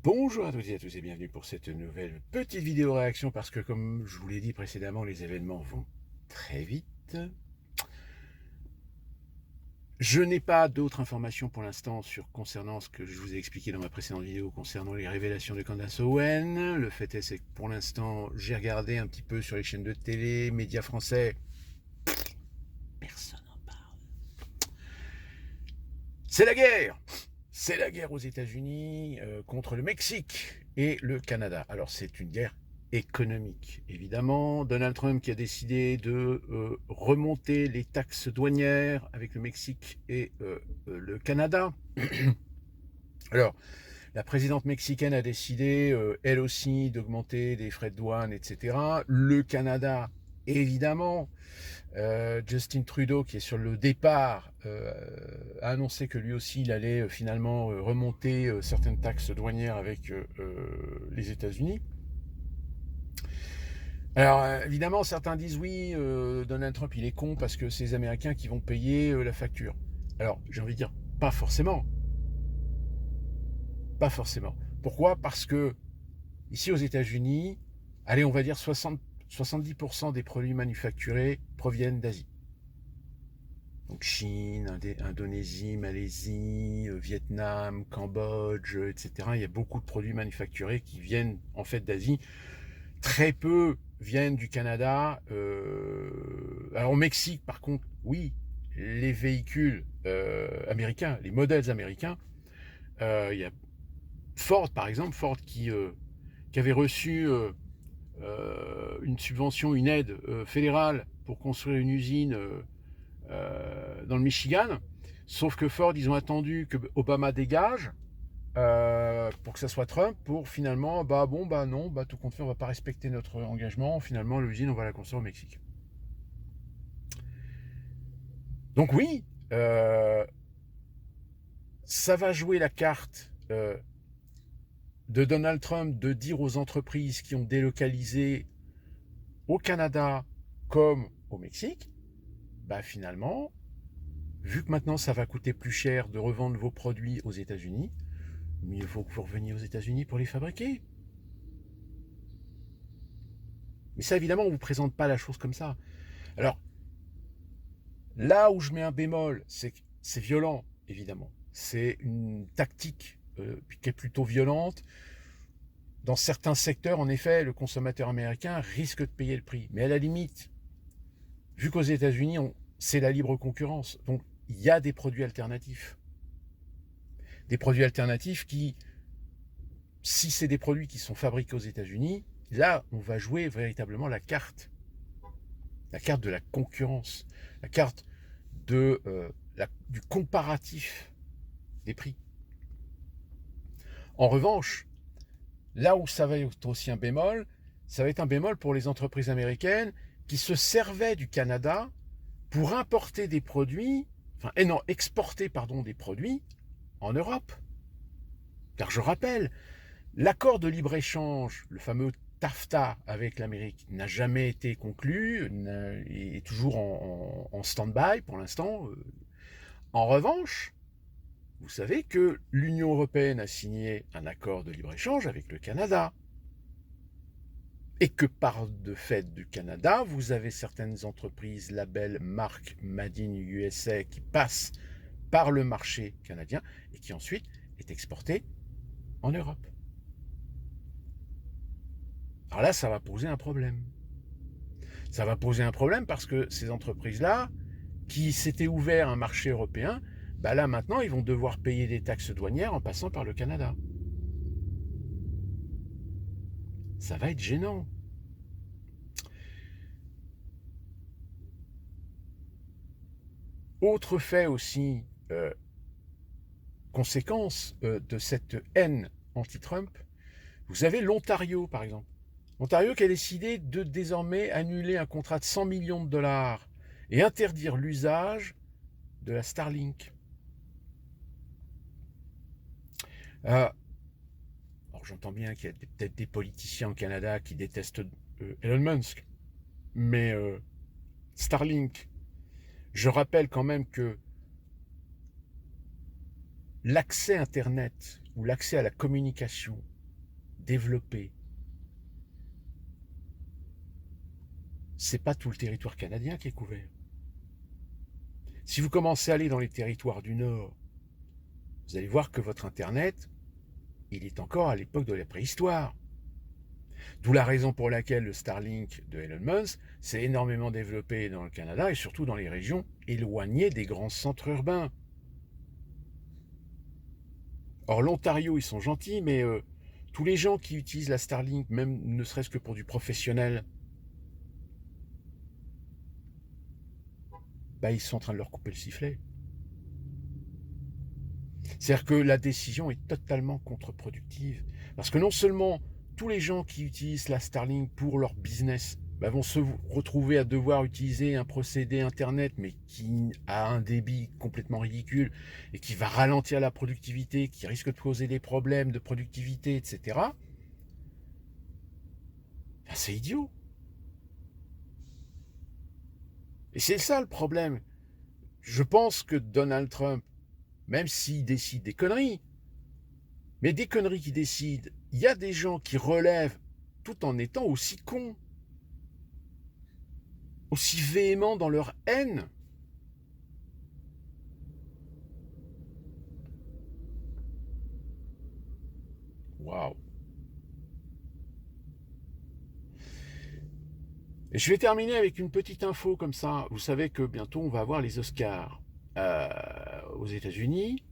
Bonjour à toutes et à tous et bienvenue pour cette nouvelle petite vidéo réaction parce que comme je vous l'ai dit précédemment, les événements vont très vite. Je n'ai pas d'autres informations pour l'instant concernant ce que je vous ai expliqué dans ma précédente vidéo concernant les révélations de Candace Owen. Le fait est que pour l'instant, j'ai regardé un petit peu sur les chaînes de télé, médias français. Personne n'en parle. C'est la guerre! C'est la guerre aux États-Unis contre le Mexique et le Canada. Alors c'est une guerre économique, évidemment. Donald Trump qui a décidé de remonter les taxes douanières avec le Mexique et le Canada. Alors, la présidente mexicaine a décidé, elle aussi, d'augmenter des frais de douane, etc. Le Canada, évidemment. Justin Trudeau, qui est sur le départ, a annoncé que lui aussi, il allait finalement remonter certaines taxes douanières avec les États-Unis. Alors, évidemment, certains disent oui, Donald Trump, il est con parce que c'est les Américains qui vont payer la facture. Alors, j'ai envie de dire, pas forcément. Pas forcément. Pourquoi? Parce que ici aux États-Unis, allez, on va dire 70% des produits manufacturés proviennent d'Asie. Donc Chine, Indonésie, Malaisie, Vietnam, Cambodge, etc. Il y a beaucoup de produits manufacturés qui viennent en fait d'Asie. Très peu viennent du Canada. Alors au Mexique, par contre, oui, les véhicules américains, les modèles américains, il y a Ford, par exemple, Ford qui avait reçu une subvention, une aide fédérale pour construire une usine dans le Michigan. Sauf que Ford, ils ont attendu que Obama dégage pour que ça soit Trump, pour finalement, non, tout compte fait, on va pas respecter notre engagement. Finalement, l'usine, on va la construire au Mexique. Donc oui, ça va jouer la carte de Donald Trump de dire aux entreprises qui ont délocalisé au Canada comme au Mexique, finalement, vu que maintenant ça va coûter plus cher de revendre vos produits aux États-Unis, mieux vaut que vous reveniez aux États-Unis pour les fabriquer. Mais ça, évidemment, on ne vous présente pas la chose comme ça. Alors, là où je mets un bémol, c'est que c'est violent, évidemment. C'est une tactique qui est plutôt violente. Dans certains secteurs, en effet, le consommateur américain risque de payer le prix. Mais à la limite, vu qu'aux États-Unis, c'est la libre concurrence, donc il y a des produits alternatifs. Des produits alternatifs qui, si c'est des produits qui sont fabriqués aux États-Unis, là, on va jouer véritablement la carte de la concurrence, la carte du comparatif des prix. En revanche, là où ça va être aussi un bémol, ça va être un bémol pour les entreprises américaines qui se servaient du Canada pour importer des produits, exporter des produits en Europe. Car je rappelle, l'accord de libre-échange, le fameux TAFTA avec l'Amérique, n'a jamais été conclu, est toujours en stand-by pour l'instant. En revanche, vous savez que l'Union européenne a signé un accord de libre-échange avec le Canada. Et que par de fait du Canada, vous avez certaines entreprises, labels, marques Made in USA qui passent par le marché canadien et qui ensuite est exportées en Europe. Alors là, ça va poser un problème. Ça va poser un problème parce que ces entreprises-là, qui s'étaient ouvertes un marché européen, là maintenant, ils vont devoir payer des taxes douanières en passant par le Canada. Ça va être gênant. Autre fait aussi, conséquence de cette haine anti-Trump, vous avez l'Ontario, par exemple. L'Ontario qui a décidé de désormais annuler un contrat de 100 millions de dollars et interdire l'usage de la Starlink. Alors j'entends bien qu'il y a peut-être des politiciens au Canada qui détestent Elon Musk, mais Starlink, je rappelle quand même que l'accès Internet ou l'accès à la communication développée, c'est pas tout le territoire canadien qui est couvert. Si vous commencez à aller dans les territoires du Nord, vous allez voir que votre Internet, il est encore à l'époque de la préhistoire. D'où la raison pour laquelle le Starlink de Elon Musk s'est énormément développé dans le Canada et surtout dans les régions éloignées des grands centres urbains. Or, l'Ontario, ils sont gentils, mais tous les gens qui utilisent la Starlink, même ne serait-ce que pour du professionnel, bah, ils sont en train de leur couper le sifflet. C'est-à-dire que la décision est totalement contre-productive. Parce que non seulement tous les gens qui utilisent la Starlink pour leur business bah, vont se retrouver à devoir utiliser un procédé Internet, mais qui a un débit complètement ridicule et qui va ralentir la productivité, qui risque de poser des problèmes de productivité, etc. Ben, c'est idiot. Et c'est ça le problème. Je pense que Donald Trump, même s'il décide des conneries, mais des conneries qu'il décide, il y a des gens qui relèvent tout en étant aussi cons, aussi véhéments dans leur haine. Waouh. Et je vais terminer avec une petite info comme ça. Vous savez que bientôt on va avoir les Oscars aux États-Unis.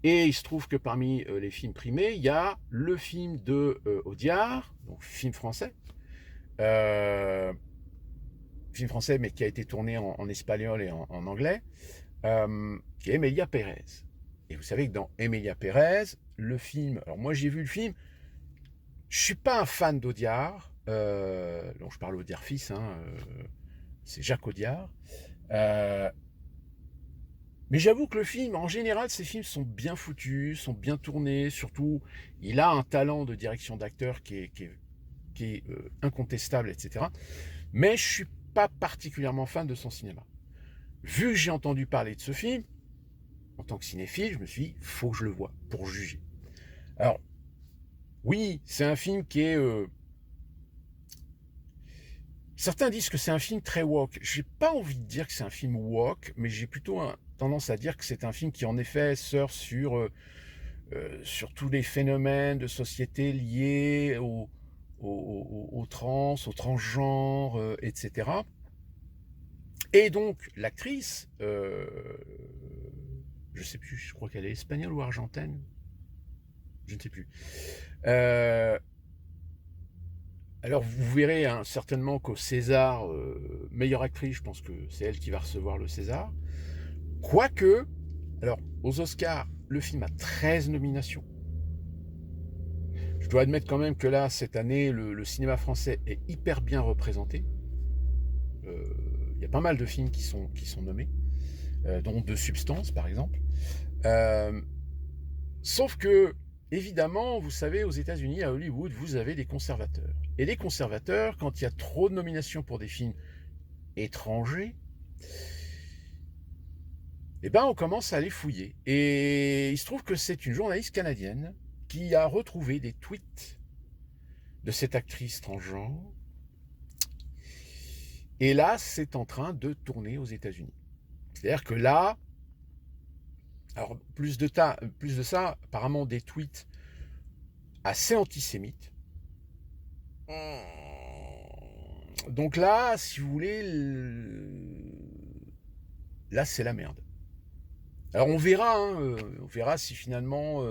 Et il se trouve que parmi les films primés, il y a le film de Audiard, donc film français. Film français, mais qui a été tourné en espagnol et en anglais, qui est Emilia Pérez. Et vous savez que dans Emilia Pérez, le film... Alors moi j'ai vu le film, je suis pas un fan d'Audiard, donc je parle Audiard fils, hein, c'est Jacques Audiard. Mais j'avoue que le film, en général, ces films sont bien foutus, sont bien tournés, surtout, il a un talent de direction d'acteur qui est incontestable, etc. Mais je suis pas particulièrement fan de son cinéma. Vu que j'ai entendu parler de ce film, en tant que cinéphile, je me suis dit, faut que je le voie pour juger. Alors, oui, c'est un film qui est... Certains disent que c'est un film très woke. J'ai pas envie de dire que c'est un film woke, mais j'ai plutôt tendance à dire que c'est un film qui, en effet, surfe sur tous les phénomènes de société liés aux trans, aux transgenres, etc. Et donc, l'actrice, je sais plus, je crois qu'elle est espagnole ou argentine, je ne sais plus. Alors, vous verrez hein, certainement qu'au César, meilleure actrice, je pense que c'est elle qui va recevoir le César. Quoique, alors, aux Oscars, le film a 13 nominations. Je dois admettre quand même que là, cette année, le cinéma français est hyper bien représenté. Il y a pas mal de films qui sont nommés, dont De Substance, par exemple. Sauf que, évidemment, vous savez, aux États-Unis, à Hollywood, vous avez des conservateurs. Et les conservateurs, quand il y a trop de nominations pour des films étrangers, eh ben, on commence à les fouiller. Et il se trouve que c'est une journaliste canadienne qui a retrouvé des tweets de cette actrice transgenre. Et là, c'est en train de tourner aux États-Unis. C'est-à-dire que là, alors plus de ça, apparemment des tweets assez antisémites. Donc là, si vous voulez, là c'est la merde. Alors on verra si finalement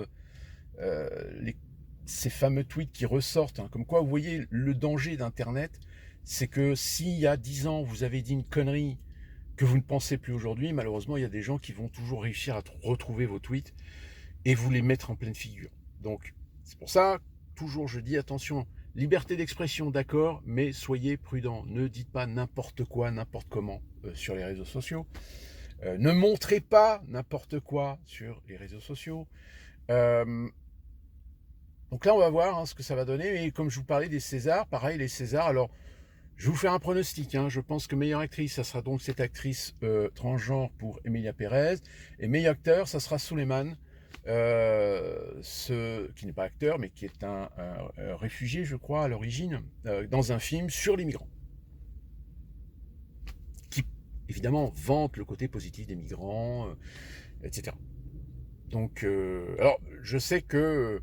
ces fameux tweets qui ressortent, hein, comme quoi vous voyez le danger d'Internet, c'est que s'il y a 10 ans vous avez dit une connerie que vous ne pensez plus aujourd'hui, malheureusement il y a des gens qui vont toujours réussir à retrouver vos tweets et vous les mettre en pleine figure. Donc c'est pour ça, toujours je dis attention, liberté d'expression d'accord, mais soyez prudents, ne dites pas n'importe quoi, n'importe comment sur les réseaux sociaux. Ne montrez pas n'importe quoi sur les réseaux sociaux. Donc là, on va voir hein, ce que ça va donner. Et comme je vous parlais des Césars, pareil, les Césars, alors, je vais vous faire un pronostic. Hein, je pense que meilleure actrice, ça sera donc cette actrice transgenre pour Emilia Pérez. Et meilleur acteur, ça sera Suleiman qui n'est pas acteur, mais qui est un réfugié, je crois, à l'origine, dans un film sur les migrants, qui, évidemment, vante le côté positif des migrants, etc. Donc, alors, je sais que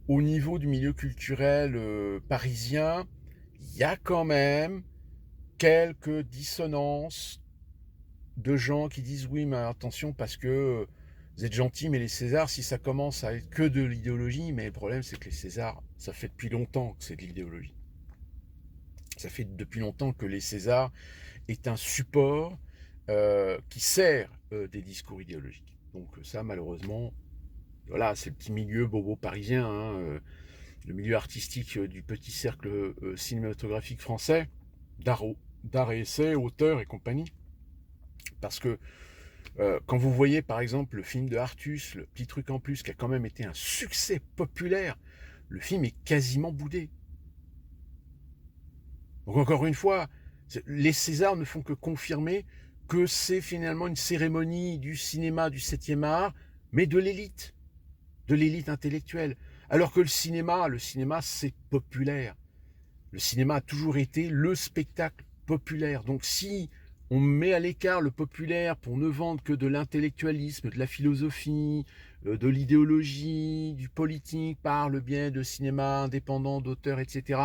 au niveau du milieu culturel parisien, il y a quand même quelques dissonances de gens qui disent oui, mais attention, parce que vous êtes gentil, mais les Césars, si ça commence à être que de l'idéologie, mais le problème, c'est que les Césars, ça fait depuis longtemps que c'est de l'idéologie. Ça fait depuis longtemps que les Césars est un support qui sert des discours idéologiques. Donc ça, malheureusement, voilà, c'est le petit milieu bobo parisien, hein, le milieu artistique du petit cercle cinématographique français, d'art et essai, auteur et compagnie. Parce que quand vous voyez par exemple le film de Artus, le petit truc en plus, qui a quand même été un succès populaire, le film est quasiment boudé. Donc encore une fois, les Césars ne font que confirmer que c'est finalement une cérémonie du cinéma du 7e art, mais de l'élite intellectuelle. Alors que le cinéma c'est populaire. Le cinéma a toujours été le spectacle populaire. Donc si on met à l'écart le populaire pour ne vendre que de l'intellectualisme, de la philosophie, de l'idéologie, du politique, par le biais de cinéma indépendant, d'auteurs, etc.,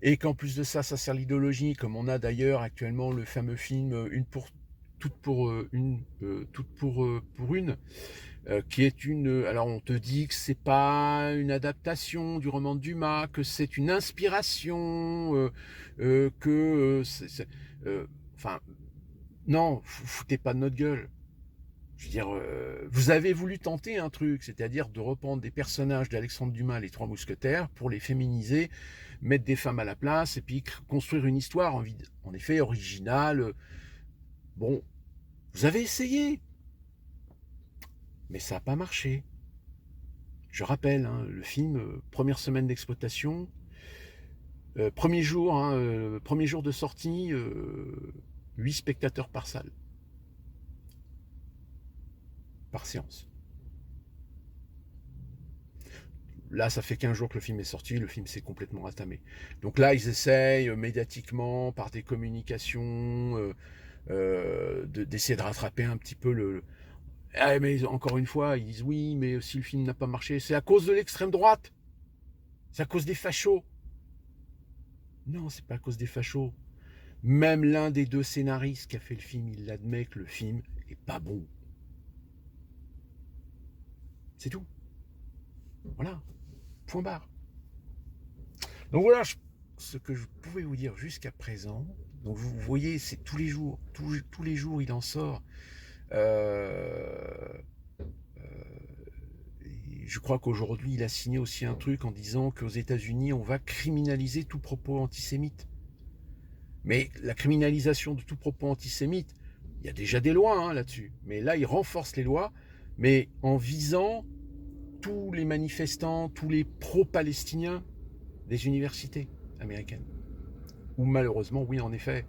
et qu'en plus de ça, ça sert l'idéologie, comme on a d'ailleurs actuellement le fameux film Toute pour une, qui est une... Alors on te dit que c'est pas une adaptation du roman de Dumas, que c'est une inspiration, enfin, non, foutez pas de notre gueule. Je veux dire, vous avez voulu tenter un truc, c'est-à-dire de reprendre des personnages d'Alexandre Dumas, les Trois Mousquetaires, pour les féminiser, mettre des femmes à la place, et puis construire une histoire en effet originale. Bon, vous avez essayé, mais ça n'a pas marché. Je rappelle, hein, le film, première semaine d'exploitation, premier jour de sortie, 8 spectateurs par salle, par séance. Là, ça fait 15 jours que le film est sorti, le film s'est complètement ratamé. Donc là, ils essayent médiatiquement, par des communications, d'essayer de rattraper un petit peu le... Ah, mais encore une fois, ils disent oui, mais si le film n'a pas marché, c'est à cause de l'extrême droite. C'est à cause des fachos. Non, c'est pas à cause des fachos. Même l'un des deux scénaristes qui a fait le film, il admet que le film est pas bon. C'est tout. Voilà. Point barre. Donc voilà ce que je pouvais vous dire jusqu'à présent. Donc vous voyez, c'est tous les jours. Tous les jours, il en sort. Je crois qu'aujourd'hui, il a signé aussi un truc en disant qu'aux États-Unis, on va criminaliser tout propos antisémite. Mais la criminalisation de tout propos antisémite, il y a déjà des lois hein, là-dessus. Mais là, il renforce les lois, mais en visant tous les manifestants, tous les pro-palestiniens des universités américaines. Ou malheureusement, oui, en effet,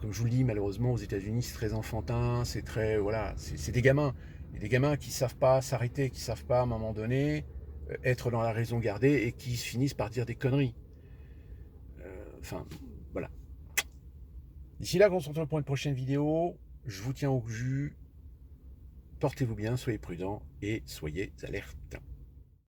comme je vous le dis, malheureusement, aux États-Unis, c'est très enfantin, c'est très, voilà, c'est des gamins. Il y a des gamins qui ne savent pas s'arrêter, qui ne savent pas, à un moment donné, être dans la raison gardée et qui finissent par dire des conneries. Enfin, voilà. D'ici là, on se retrouve pour une prochaine vidéo. Je vous tiens au jus. Portez-vous bien, soyez prudents et soyez alertes.